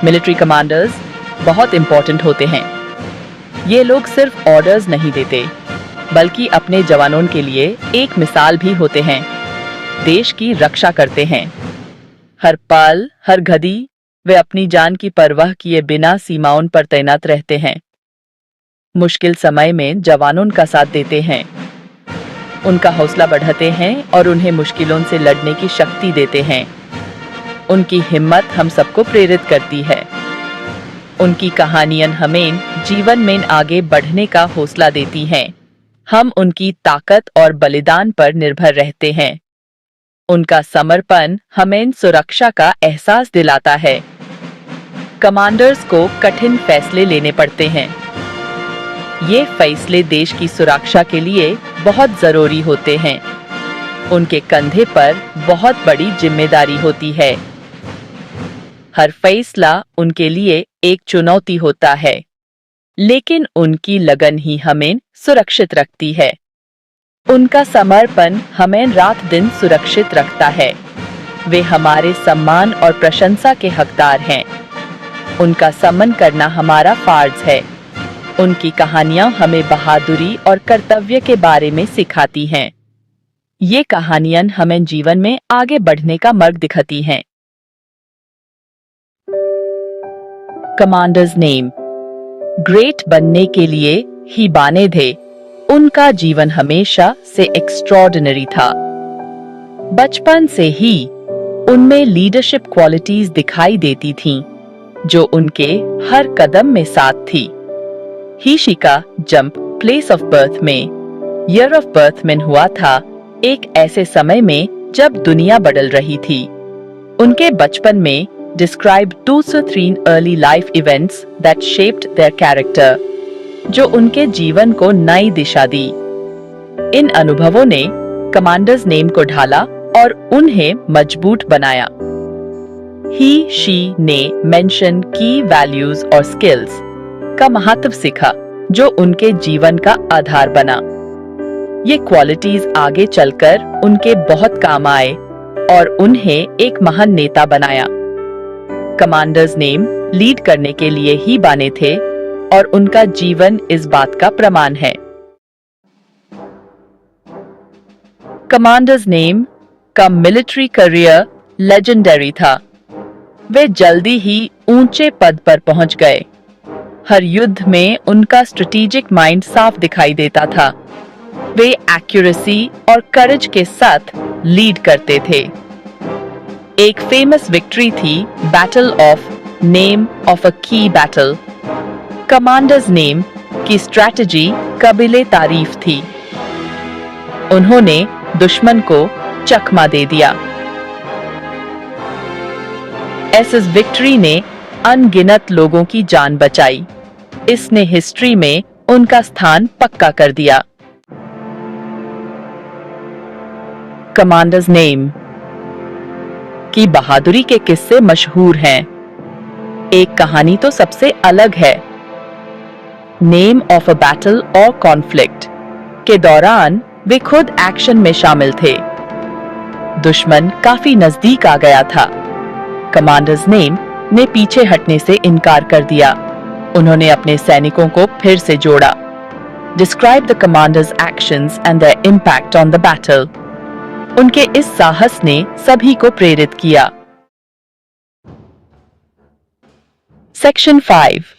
Military commanders बहुत important होते हैं। ये लोग सिर्फ ऑर्डर्स नहीं देते, बल्कि अपने जवानों के लिए एक मिसाल भी होते हैं। देश की रक्षा करते हैं। हर पल, हर घड़ी वे अपनी जान की परवाह किए बिना सीमाओं पर तैनात रहते हैं। मुश्किल समय में जवानों का साथ देते हैं, उनका हौसला बढ़ाते हैं और उन्हें मुश्किलों से लड़ने की शक्ति देते हैं। उनकी हिम्मत हम सबको प्रेरित करती है। उनकी कहानियां हमें जीवन में आगे बढ़ने का हौसला देती हैं। हम उनकी ताकत और बलिदान पर निर्भर रहते हैं। उनका समर्पण हमें सुरक्षा का एहसास दिलाता है। कमांडर्स को कठिन फैसले लेने पड़ते हैं। ये फैसले देश की सुरक्षा के लिए बहुत जरूरी होते हैं। उनके कंधे पर बहुत बड़ी जिम्मेदारी होती है। हर फैसला उनके लिए एक चुनौती होता है, लेकिन उनकी लगन ही हमें सुरक्षित रखती है। उनका समर्पण हमें रात दिन सुरक्षित रखता है। वे हमारे सम्मान और प्रशंसा के हकदार हैं। उनका सम्मान करना हमारा फर्ज है। उनकी कहानियां हमें बहादुरी और कर्तव्य के बारे में सिखाती हैं। ये कहानियां हमें जीवन में आगे बढ़ने का मार्ग दिखाती हैं। Commanders name. ग्रेट बनने के लिए ही बने थे। उनका जीवन हमेशा से एक्स्ट्रॉर्डिनरी था। बचपन से ही उनमें लीडरशिप क्वालिटीज दिखाई देती थीं, जो उनके हर कदम में साथ थी। हीशी का जंप प्लेस ऑफ बर्थ में ईयर ऑफ बर्थ में हुआ था, एक ऐसे समय में जब दुनिया बदल रही थी। उनके बचपन में describe 2 to 3 early life events that shaped their character, जो उनके जीवन को नई दिशा दी। इन अनुभवों ने कमांडर्स नेम को ढाला और उन्हें मजबूत बनाया। ही शी ने मेंशन की वैल्यूज और स्किल्स का महत्व सीखा, जो उनके जीवन का आधार बना। ये क्वालिटीज आगे चलकर उनके बहुत काम आए और उन्हें एक महान नेता बनाया। कमांडर्स नेम लीड करने के लिए ही बने थे और उनका जीवन इस बात का प्रमाण है। कमांडर्स नेम का मिलिट्री करियर लेजेंडरी था। वे जल्दी ही ऊंचे पद पर पहुंच गए। हर युद्ध में उनका स्ट्रेटेजिक माइंड साफ दिखाई देता था। वे एक्यूरेसी और करेज के साथ लीड करते थे। एक फेमस विक्ट्री थी battle of name of a की बैटल। कमांडर्स नेम की स्ट्रैटेजी काबिले तारीफ थी। उन्होंने दुश्मन को चकमा दे दिया। इस विक्ट्री ने अनगिनत लोगों की जान बचाई। इसने हिस्ट्री में उनका स्थान पक्का कर दिया। कमांडर्स नेम की बहादुरी के किस्से मशहूर हैं। एक कहानी तो सबसे अलग है। नेम ऑफ अ बैटल और कॉन्फ्लिक्ट के दौरान वे खुद एक्शन में शामिल थे। दुश्मन काफी नजदीक आ गया था। कमांडर्स नेम ने पीछे हटने से इनकार कर दिया। उन्होंने अपने सैनिकों को फिर से जोड़ा। Describe the commanders actions and there impact on the battle. उनके इस साहस ने सभी को प्रेरित किया। सेक्शन 5।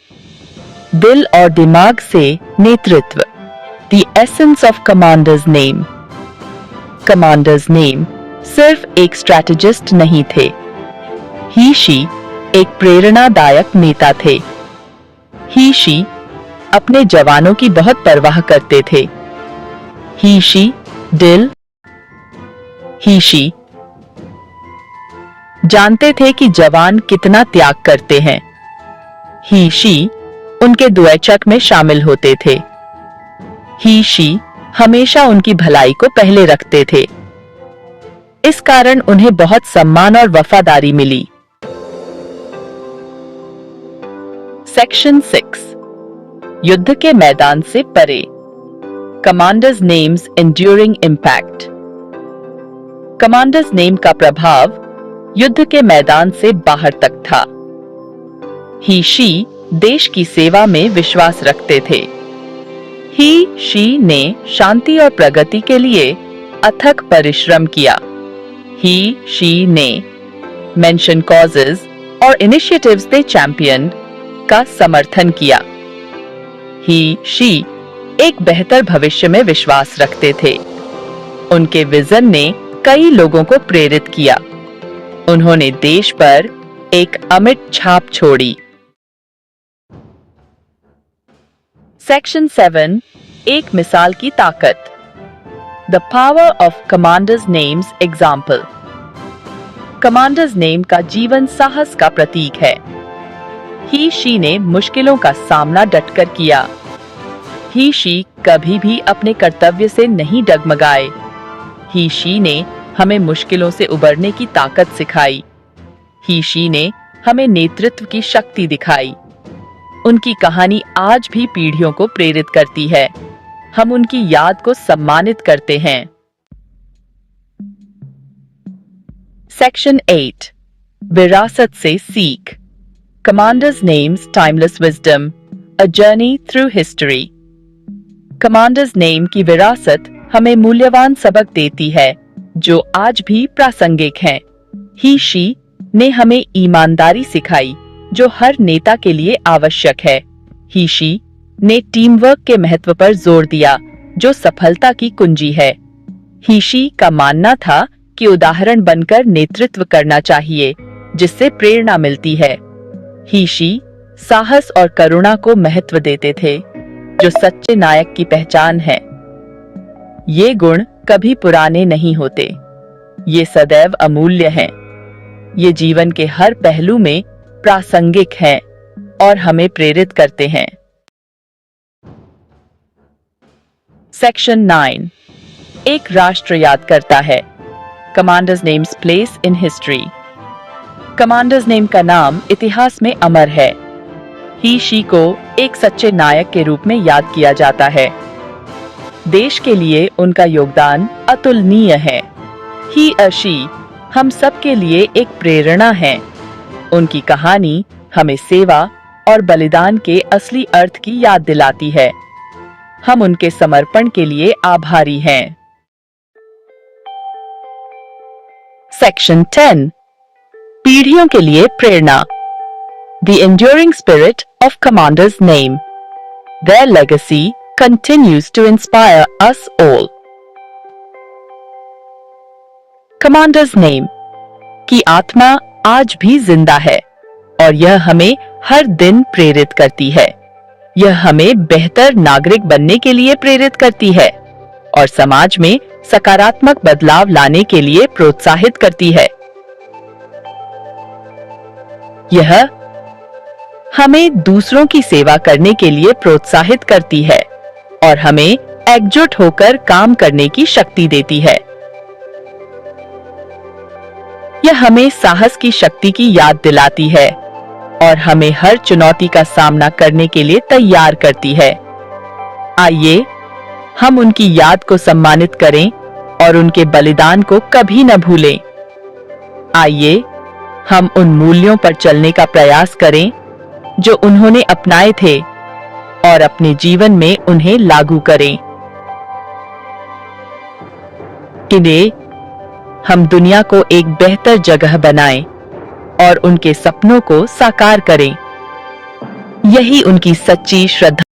दिल और दिमाग से नेतृत्व। The essence of commanders name. Commanders name सिर्फ एक स्ट्रैटेजिस्ट नहीं थे। ही शी एक प्रेरणादायक नेता थे। ही शी अपने जवानों की बहुत परवाह करते थे। ही शी दिल ही शी जानते थे कि जवान कितना त्याग करते हैं। ही शी उनके द्वैचक में शामिल होते थे। ही शी हमेशा उनकी भलाई को पहले रखते थे। इस कारण उन्हें बहुत सम्मान और वफादारी मिली। सेक्शन 6। युद्ध के मैदान से परे। Commanders names enduring impact. Commanders name का प्रभाव युद्ध के मैदान से बाहर तक था। ही शी देश की सेवा में विश्वास रखते थे। ही शी ने शांति और प्रगति के लिए अथक परिश्रम किया। ही शी ने मेंशन कॉजेज और इनिशिएटिव्स दे चैंपियन का समर्थन किया। ही शी एक बेहतर भविष्य में विश्वास रखते थे। उनके विजन ने कई लोगों को प्रेरित किया। उन्होंने देश पर एक अमिट छाप छोड़ी। सेक्शन 7 एक मिसाल की ताकत। The power of commanders names example. Commanders name का जीवन साहस का प्रतीक है। ही शी ने मुश्किलों का सामना डटकर किया। ही शी कभी भी अपने कर्तव्य से नहीं डगमगाए। ही शी ने हमें मुश्किलों से उबरने की ताकत सिखाई। ही शी ने हमें नेतृत्व की शक्ति दिखाई। उनकी कहानी आज भी पीढ़ियों को प्रेरित करती है। हम उनकी याद को सम्मानित करते हैं। सेक्शन 8 विरासत से सीख। Commanders names timeless wisdom, a journey through history. Commanders name की विरासत हमें मूल्यवान सबक देती है जो आज भी प्रासंगिक हैं। ही शी ने हमें ईमानदारी सिखाई जो हर नेता के लिए आवश्यक है। ही शी ने टीम वर्क के महत्व पर जोर दिया जो सफलता की कुंजी है। ही शी का मानना था कि उदाहरण बनकर नेतृत्व करना चाहिए जिससे प्रेरणा मिलती है। ही शी साहस और करुणा को महत्व देते थे जो सच्चे नायक की पहचान है। ये गुण कभी पुराने नहीं होते, ये सदैव अमूल्य हैं। ये जीवन के हर पहलू में प्रासंगिक हैं और हमें प्रेरित करते हैं। सेक्शन 9 एक राष्ट्र याद करता है। Commanders names place in history. Commanders name का नाम इतिहास में अमर है। ही शी को एक सच्चे नायक के रूप में याद किया जाता है। देश के लिए उनका योगदान अतुलनीय है। ही शी हम सब के लिए एक प्रेरणा है। उनकी कहानी हमें सेवा और बलिदान के असली अर्थ की याद दिलाती है। हम उनके समर्पण के लिए आभारी हैं। सेक्शन 10 पीढ़ियों के लिए प्रेरणा। The enduring spirit of Commander's name. Their legacy continues to inspire us all. Commander's name की आत्मा आज भी जिंदा है और यह हमें हर दिन प्रेरित करती है। यह हमें बेहतर नागरिक बनने के लिए प्रेरित करती है और समाज में सकारात्मक बदलाव लाने के लिए प्रोत्साहित करती है। यह हमें दूसरों की सेवा करने के लिए प्रोत्साहित करती है और हमें एकजुट होकर काम करने की शक्ति देती है। यह हमें साहस की शक्ति की याद दिलाती है और हमें हर चुनौती का सामना करने के लिए तैयार करती है। आइए हम उनकी याद को सम्मानित करें और उनके बलिदान को कभी न भूलें। आइए हम उन मूल्यों पर चलने का प्रयास करें जो उन्होंने अपनाए थे और अपने जीवन में उन्हें लागू करें। इन्हें हम दुनिया को एक बेहतर जगह बनाएं और उनके सपनों को साकार करें। यही उनकी सच्ची श्रद्धा